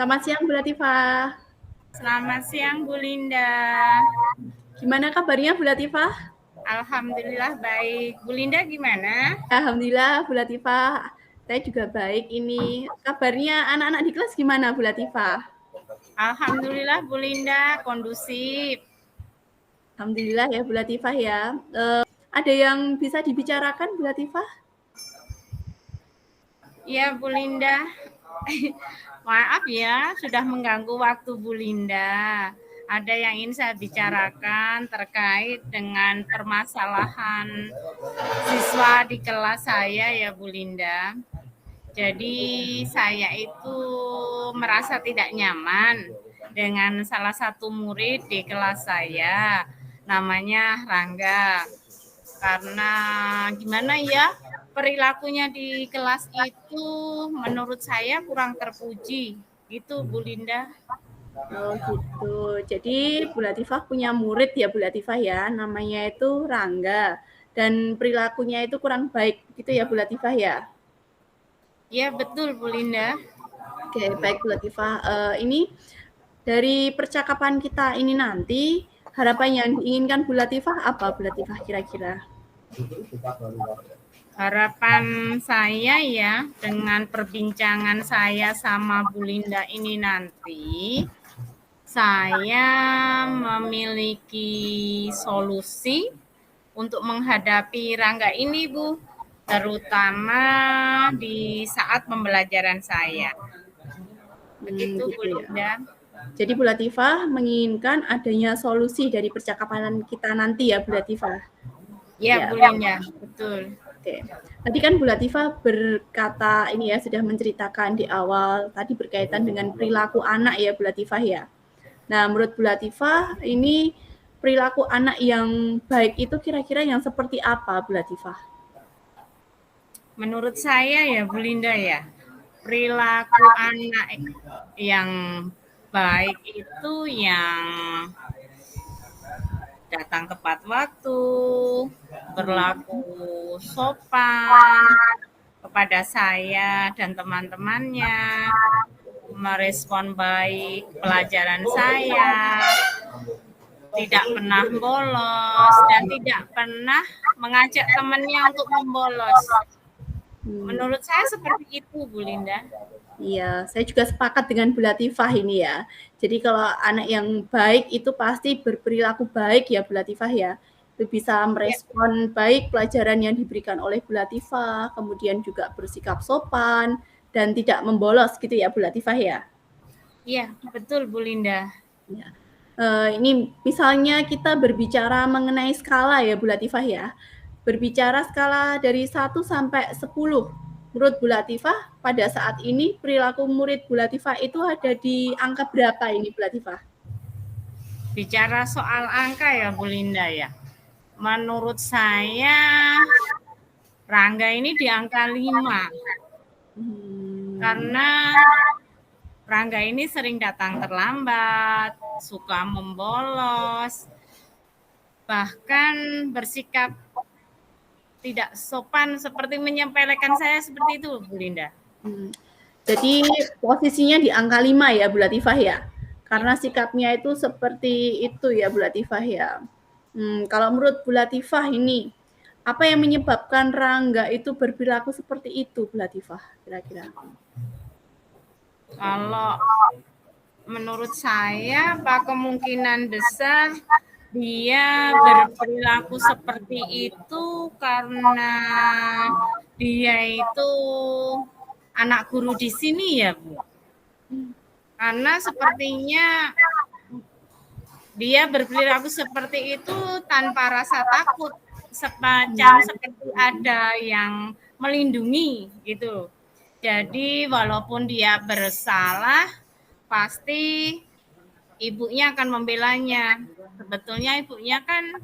Selamat siang Bu Latifah. Selamat siang Bu Linda. Gimana kabarnya Bu Latifah? Alhamdulillah baik. Bu Linda gimana? Alhamdulillah Bu Latifah. Saya juga baik ini. Kabarnya anak-anak di kelas gimana Bu Latifah? Alhamdulillah Bu Linda kondusif. Alhamdulillah ya Bu Latifah ya. Ada yang bisa dibicarakan Bu Latifah? Ya Bu Linda. Maaf ya sudah mengganggu waktu Bu Linda. Ada yang ingin saya bicarakan terkait dengan permasalahan siswa di kelas saya ya Bu Linda. Jadi saya itu merasa tidak nyaman dengan salah satu murid di kelas saya, namanya Rangga. Karena gimana ya, perilakunya di kelas itu menurut saya kurang terpuji. Gitu Bu Linda. Oh gitu. Jadi Bu Latifah punya murid ya Bu Latifah ya, namanya itu Rangga. Dan perilakunya itu kurang baik gitu ya Bu Latifah ya. Ya betul Bu Linda. Oke, baik Bu Latifah. Ini dari percakapan kita ini nanti, harapan yang diinginkan Bu Latifah apa Bu Latifah kira-kira? Harapan saya ya dengan perbincangan saya sama Bu Linda ini nanti, saya memiliki solusi untuk menghadapi Rangga ini Bu, terutama di saat pembelajaran saya. Begitu Bu Gitu ya. Linda. Jadi Bu Latifah menginginkan adanya solusi dari percakapan kita nanti ya Bu Latifah. Ya Ya. Bu Linda, betul. Oke. Tadi kan Bu Latifah berkata ini ya sudah menceritakan di awal tadi berkaitan dengan perilaku anak ya Bu Latifah ya. Nah, menurut Bu Latifah ini perilaku anak yang baik itu kira-kira yang seperti apa Bu Latifah? Menurut saya ya Bu Linda ya, perilaku anak yang baik itu yang datang tepat waktu, berlaku sopan kepada saya dan teman-temannya, merespon baik pelajaran saya, tidak pernah bolos, dan tidak pernah mengajak temannya untuk membolos. Menurut saya seperti itu, Bu Linda. Iya, saya juga sepakat dengan Bu Latifah ini ya. Jadi kalau anak yang baik itu pasti berperilaku baik ya Bu Latifah ya. Itu bisa merespon baik pelajaran yang diberikan oleh Bu Latifah, kemudian juga bersikap sopan dan tidak membolos gitu ya Bu Latifah ya. Iya, betul Bu Linda. Ya. Ini misalnya kita berbicara mengenai skala ya Bu Latifah ya. Berbicara skala dari 1 sampai 10. Menurut Bu Latifah, pada saat ini perilaku murid Bu Latifah itu ada di angka berapa ini Bu Latifah? Bicara soal angka ya Bu Linda ya. Menurut saya Rangga ini di angka 5. Karena Rangga ini sering datang terlambat, suka membolos, bahkan bersikap tidak sopan seperti menyepelekan saya seperti itu Bu Linda. Jadi posisinya di angka 5 ya Bu Latifah ya. Karena sikapnya itu seperti itu ya Bu Latifah ya. Kalau menurut Bu Latifah ini, apa yang menyebabkan Rangga itu berperilaku seperti itu Bu Latifah kira-kira? Kalau menurut saya Pak kemungkinan besar dia berperilaku seperti itu karena dia itu anak guru di sini ya Bu. Karena sepertinya dia berperilaku seperti itu tanpa rasa takut, semacam seperti ada yang melindungi gitu. Jadi walaupun dia bersalah, pasti ibunya akan membelanya. Sebetulnya ibunya kan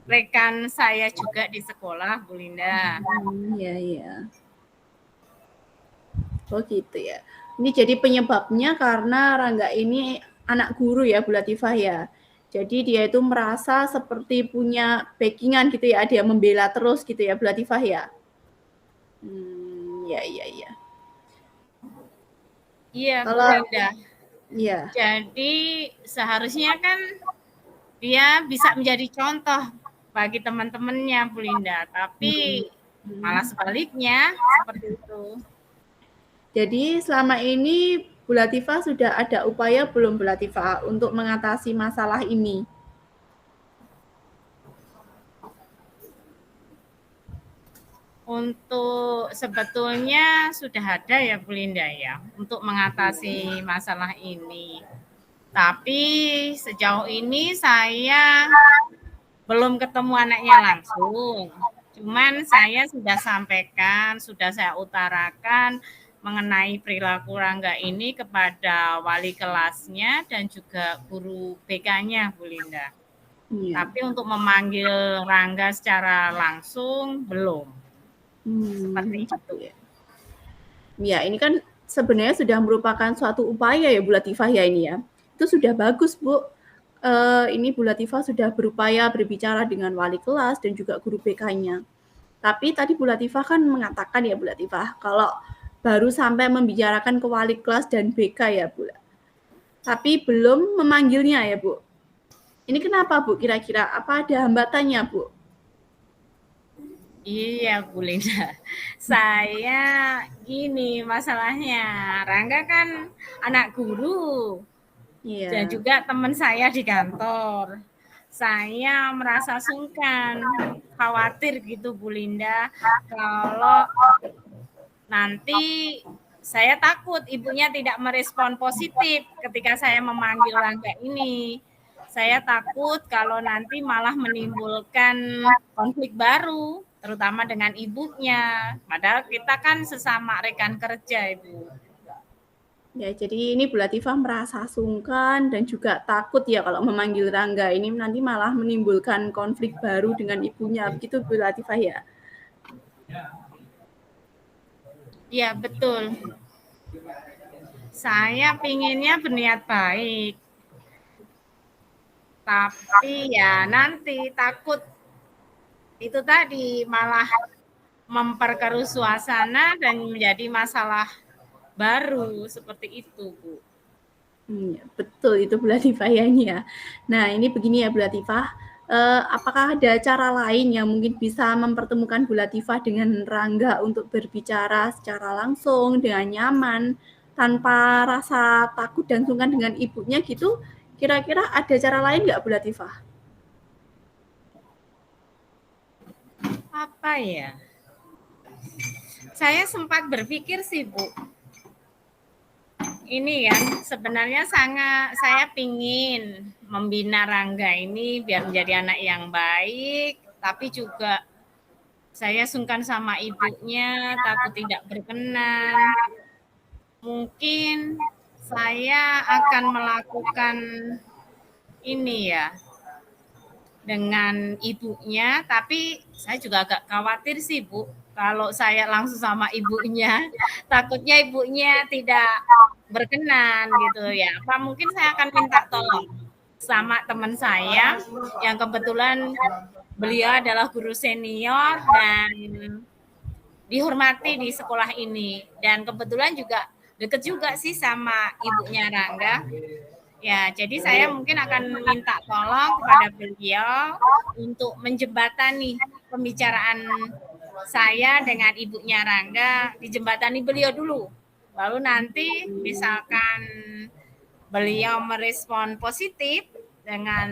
rekan saya juga di sekolah, Bu Linda. Iya, iya. Oh gitu ya. Ini jadi penyebabnya karena Rangga ini anak guru ya Bu Latifah ya. Jadi dia itu merasa seperti punya backingan gitu ya, dia membela terus gitu ya Bu Latifah ya. Ya. Iya, Bu Kalau Linda. iya. Jadi seharusnya kan dia bisa menjadi contoh bagi teman-temannya, Bu Linda. Tapi Hmm. malah sebaliknya seperti itu. Jadi selama ini Bu Latifah sudah ada upaya belum Bu Latifah untuk mengatasi masalah ini? Untuk sebetulnya sudah ada ya Bu Linda ya untuk mengatasi masalah ini. Tapi sejauh ini saya belum ketemu anaknya langsung. Cuman saya sudah sampaikan, sudah saya utarakan mengenai perilaku Rangga ini kepada wali kelasnya dan juga guru BK-nya, Bu Linda. Iya. Tapi untuk memanggil Rangga secara langsung belum. Seperti Gitu itu. ya. Ya, ini kan sebenarnya sudah merupakan suatu upaya ya Bu Latifah ya ini ya. Itu sudah bagus Bu. Ini Bu Latifah sudah berupaya berbicara dengan wali kelas dan juga guru BK-nya. Tapi tadi Bu Latifah kan mengatakan ya Bu Latifah, kalau baru sampai membicarakan ke wali kelas dan BK ya Bu. Tapi belum memanggilnya ya Bu. Ini kenapa Bu kira-kira? Apa ada hambatannya Bu? Iya, Bu Linda. Saya gini masalahnya. Rangga kan anak guru dan Iya. juga teman saya di kantor. Saya merasa sungkan, khawatir gitu Bu Linda kalau nanti saya takut ibunya tidak merespon positif ketika saya memanggil Rangga ini. Saya takut kalau nanti malah menimbulkan konflik baru, terutama dengan ibunya. Padahal kita kan sesama rekan kerja, Ibu. Ya, jadi ini Bu Latifah merasa sungkan dan juga takut ya kalau memanggil Rangga ini nanti malah menimbulkan konflik baru dengan ibunya. Begitu Bu Latifah ya? Iya, betul. Saya pinginnya berniat baik. Tapi ya nanti takut itu tadi malah memperkeruh suasana dan menjadi masalah baru seperti itu, Bu. Ya, betul itu Bu Latifah ya ini ya. Nah, ini begini ya Bu Latifah, apakah ada cara lain yang mungkin bisa mempertemukan Bu Latifah dengan Rangga untuk berbicara secara langsung, dengan nyaman, tanpa rasa takut dan sungkan dengan ibunya gitu? Kira-kira ada cara lain nggak Bu Latifah? Apa ya? Saya sempat berpikir sih, Bu. Ini kan sebenarnya saya pingin membina Rangga ini biar menjadi anak yang baik, tapi juga saya sungkan sama ibunya, takut tidak berkenan. Mungkin saya akan melakukan ini ya dengan ibunya, tapi saya juga agak khawatir sih Bu, kalau saya langsung sama ibunya, takutnya ibunya tidak berkenan gitu ya. Apa mungkin saya akan minta tolong sama teman saya yang kebetulan beliau adalah guru senior dan dihormati di sekolah ini dan kebetulan juga deket juga sih sama ibunya Rangga. Ya, jadi saya mungkin akan minta tolong kepada beliau untuk menjembatani pembicaraan saya dengan ibunya Rangga, dijembatani beliau dulu. Lalu nanti misalkan beliau merespon positif dengan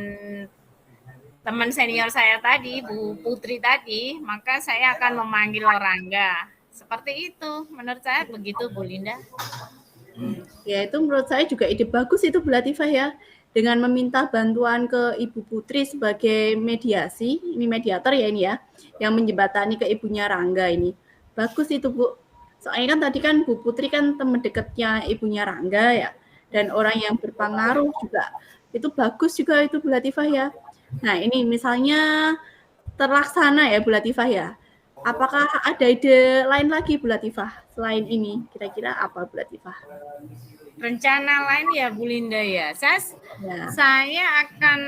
teman senior saya tadi, Bu Putri tadi, maka saya akan memanggil Rangga. Seperti itu, menurut saya begitu, Bu Linda. Ya, itu menurut saya juga ide bagus itu Bu Latifah ya. Dengan meminta bantuan ke Ibu Putri sebagai mediasi, ini mediator ya ini ya, yang menjembatani ke ibunya Rangga ini. Bagus itu Bu. Soalnya kan tadi kan Bu Putri kan teman dekatnya ibunya Rangga ya, dan orang yang berpengaruh juga. Itu bagus juga itu Bu Latifah ya. Nah ini misalnya terlaksana ya Bu Latifah ya. Apakah ada ide lain lagi Bu Latifah selain ini? Kira-kira apa Bu Latifah? Rencana lain ya Bu Linda ya. Ya. Saya akan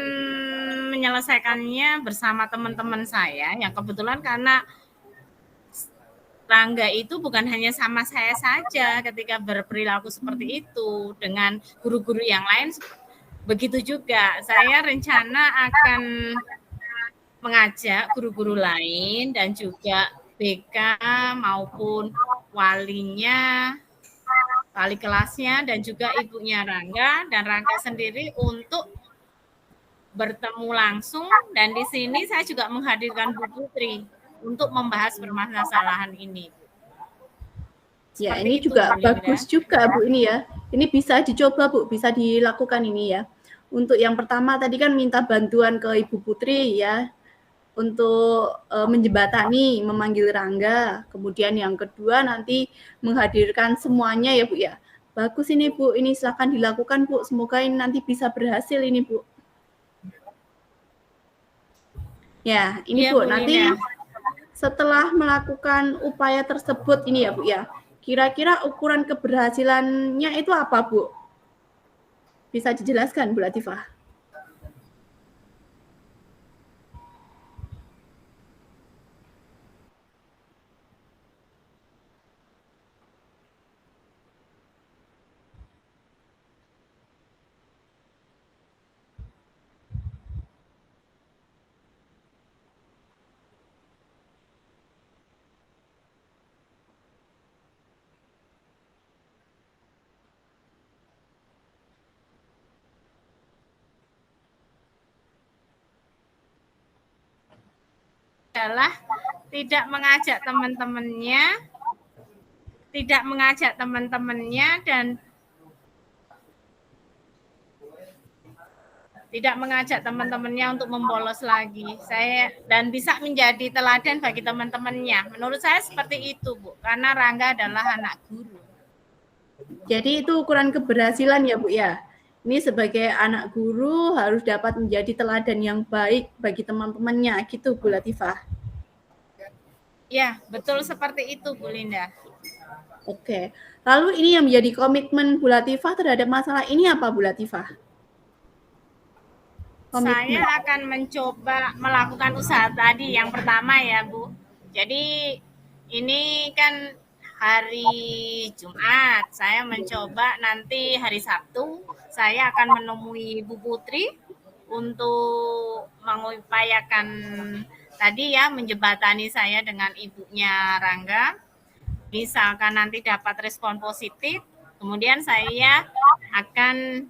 menyelesaikannya bersama teman-teman saya yang kebetulan karena Rangga itu bukan hanya sama saya saja ketika berperilaku seperti itu, dengan guru-guru yang lain begitu juga. Saya rencana akan mengajak guru-guru lain dan juga BK maupun walinya, wali kelasnya dan juga ibunya Rangga dan Rangga sendiri untuk bertemu langsung, dan di sini saya juga menghadirkan Bu Putri untuk membahas permasalahan ini. Ya, Seperti ini itu, juga Bu Linda. bagus juga Bu ini ya. Ini bisa dicoba Bu, bisa dilakukan ini ya. Untuk yang pertama tadi kan minta bantuan ke Ibu Putri ya, untuk menjembatani, memanggil Rangga. Kemudian yang kedua nanti menghadirkan semuanya ya Bu ya. Bagus ini Bu, ini silakan dilakukan Bu. Semoga ini nanti bisa berhasil ini Bu. Ya, ini Ya, Bu, Bu nanti Linda. setelah melakukan upaya tersebut ini ya Bu ya, kira-kira ukuran keberhasilannya itu apa Bu? Bisa dijelaskan Bu Latifah? Adalah tidak mengajak teman-temannya dan tidak mengajak teman-temannya untuk membolos lagi. Dan bisa menjadi teladan bagi teman-temannya. Menurut saya seperti itu, Bu, karena Rangga adalah anak guru. Jadi itu ukuran keberhasilan ya Bu ya. Ini sebagai anak guru harus dapat menjadi teladan yang baik bagi teman-temannya gitu Bu Latifah. Ya, betul seperti itu Bu Linda. Oke. Lalu ini yang menjadi komitmen Bu Latifah terhadap masalah ini apa Bu Latifah? Saya akan mencoba melakukan usaha tadi yang pertama ya Bu. Jadi ini kan hari Jumat, saya mencoba nanti hari Sabtu saya akan menemui Bu Putri untuk mengupayakan tadi ya menjembatani saya dengan ibunya Rangga. Misalkan nanti dapat respon positif, kemudian saya akan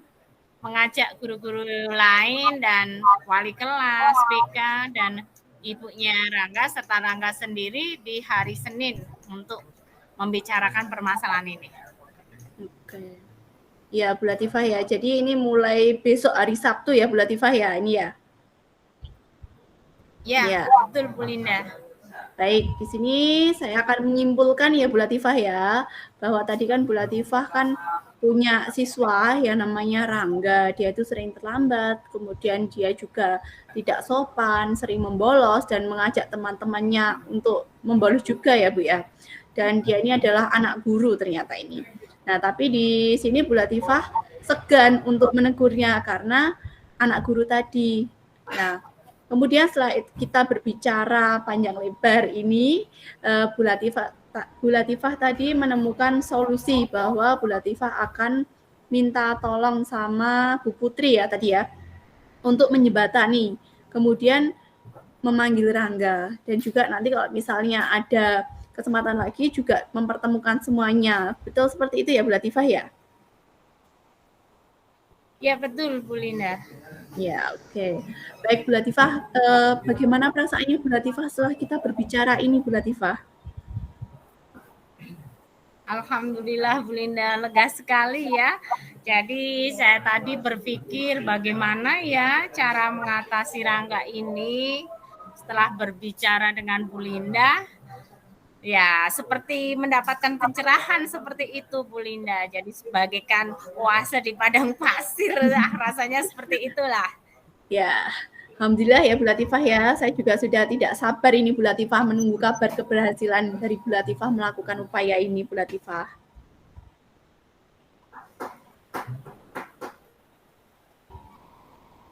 mengajak guru-guru lain dan wali kelas, BK, dan ibunya Rangga serta Rangga sendiri di hari Senin untuk membicarakan permasalahan ini. Oke. Ya Bu Latifah ya, jadi ini mulai besok hari Sabtu ya Bu Latifah ya, ini ya? Ya, betul Bu Linda. Baik, di sini saya akan menyimpulkan ya Bu Latifah ya, bahwa tadi kan Bu Latifah kan punya siswa yang namanya Rangga, dia itu sering terlambat, kemudian dia juga tidak sopan, sering membolos dan mengajak teman-temannya untuk membolos juga ya Bu ya. Dan dia ini adalah anak guru ternyata ini. Nah, tapi di sini Bu Latifah segan untuk menegurnya karena anak guru tadi. Nah, kemudian setelah kita berbicara panjang lebar ini, Bu Latifah tadi menemukan solusi bahwa Bu Latifah akan minta tolong sama Bu Putri ya tadi ya, untuk menjembatani, kemudian memanggil Rangga, dan juga nanti kalau misalnya ada kesempatan lagi juga mempertemukan semuanya. Betul seperti itu ya Bu Latifah ya? Ya betul Bu Linda. Ya, oke. Baik Bu Latifah, bagaimana perasaannya Bu Latifah setelah kita berbicara ini Bu Latifah? Alhamdulillah Bu Linda, lega sekali ya. Jadi saya tadi berpikir bagaimana ya cara mengatasi Rangga ini. Setelah berbicara dengan Bu Linda, ya seperti mendapatkan pencerahan seperti itu Bu Linda. Jadi sebagaikan oase di padang pasir, rasanya seperti itulah. Ya, alhamdulillah ya Bu Latifah ya. Saya juga sudah tidak sabar ini Bu Latifah menunggu kabar keberhasilan dari Bu Latifah melakukan upaya ini Bu Latifah.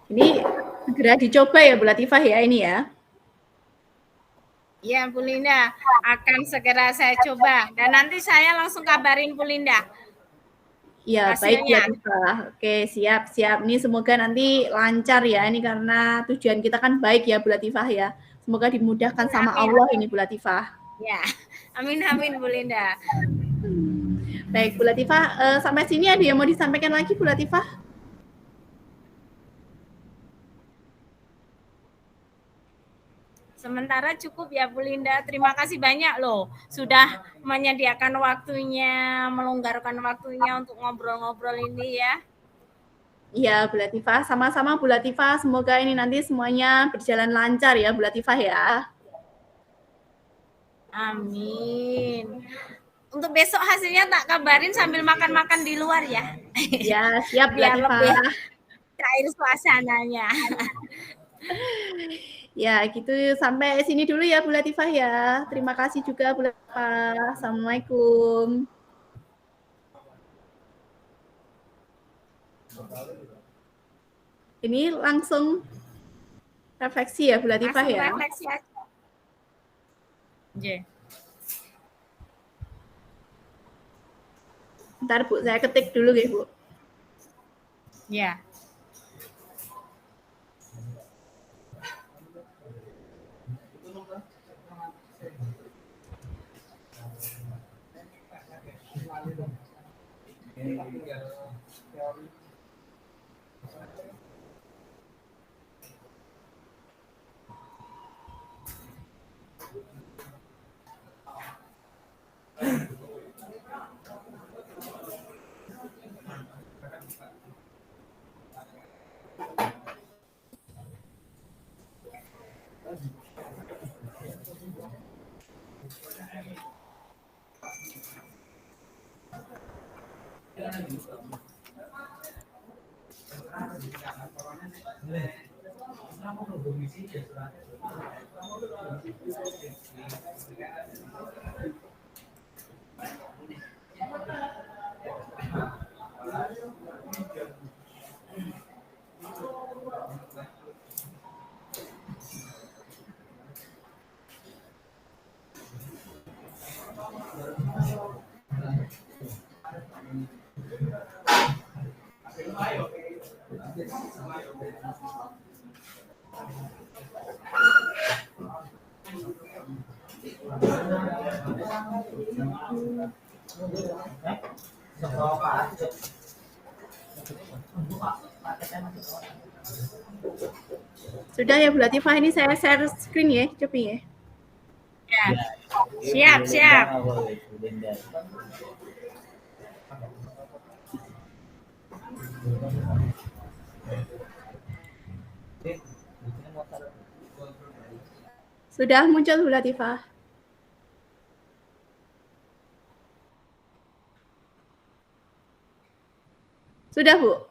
Ini segera dicoba ya Bu Latifah ya ini ya. Ya, Bu Linda, akan segera saya coba. Dan nanti saya langsung kabarin Bu Linda Iya, baik Bu hasilnya. Latifah. Oke, siap, siap. Ini semoga nanti lancar ya. Ini karena tujuan kita kan baik ya Bu Latifah ya. Semoga dimudahkan sama Amin. Allah ini Bu Latifah. Ya, amin amin Bu Linda. Baik Bu Latifah, sampai sini ada yang mau disampaikan lagi Bu Latifah? Sementara cukup ya Bu Linda. Terima kasih banyak loh sudah menyediakan waktunya, melonggarkan waktunya untuk ngobrol-ngobrol ini ya. Iya Bu Latifah, sama-sama Bu Latifah. Semoga ini nanti semuanya berjalan lancar ya Bu Latifah ya. Amin. Untuk besok hasilnya tak kabarin sambil makan-makan di luar ya. Ya, siap Bu Biar lebih Latifah. cair suasananya. Ya, gitu. Sampai sini dulu ya Bu Latifah ya. Terima kasih juga Bu Latifah. Assalamualaikum. Ini langsung refleksi ya Bu Latifah Langsung ya. refleksi aja. Yeah. Ntar Bu, saya ketik dulu ya Bu. Ya. Sudah ya Bu Latifah, ini saya share screen ya, coba ya. Ya. Siap, siap. Sudah muncul Bu Latifah. Sudah Bu.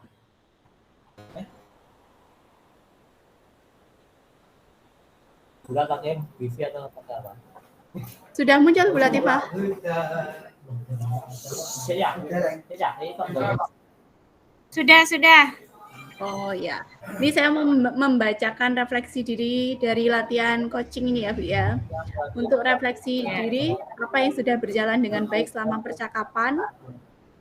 Bukan pakai wifi atau pakai apa? Sudah muncul Bu Latifah. Sudah. Oh ya, ini saya mau membacakan refleksi diri dari latihan coaching ini ya Bu ya. Untuk refleksi diri, apa yang sudah berjalan dengan baik selama percakapan.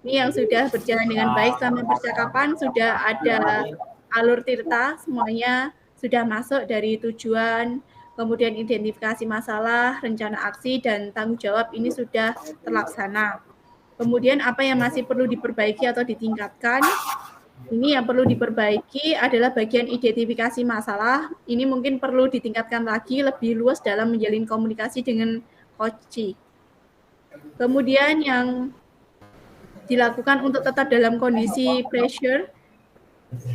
Ini yang sudah berjalan dengan baik selama percakapan, sudah ada alur tirta, semuanya sudah masuk dari tujuan, kemudian identifikasi masalah, rencana aksi, dan tanggung jawab ini sudah terlaksana. Kemudian apa yang masih perlu diperbaiki atau ditingkatkan, ini yang perlu diperbaiki adalah bagian identifikasi masalah. Ini mungkin perlu ditingkatkan lagi lebih luas dalam menjalin komunikasi dengan coach. Kemudian yang dilakukan untuk tetap dalam kondisi pressure,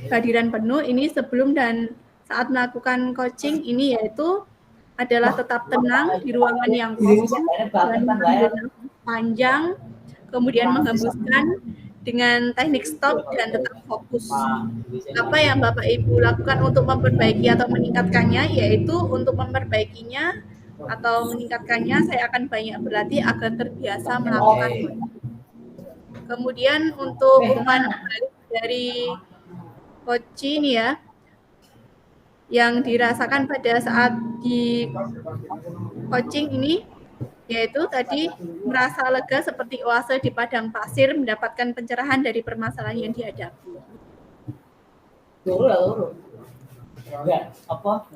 kehadiran penuh, ini sebelum dan saat melakukan coaching ini yaitu adalah tetap tenang di ruangan yang kosong dan mengambil nafas panjang, kemudian menghembuskan dengan teknik stop dan tetap fokus. Apa yang Bapak Ibu lakukan untuk memperbaiki atau meningkatkannya, yaitu untuk memperbaikinya atau meningkatkannya, saya akan banyak berlatih agar terbiasa melakukan. Kemudian untuk umpan balik dari coach ini ya, yang dirasakan pada saat di coaching ini, yaitu tadi merasa lega seperti oase di padang pasir, mendapatkan pencerahan dari permasalahan yang dihadapi. Turu. Enggak, apa?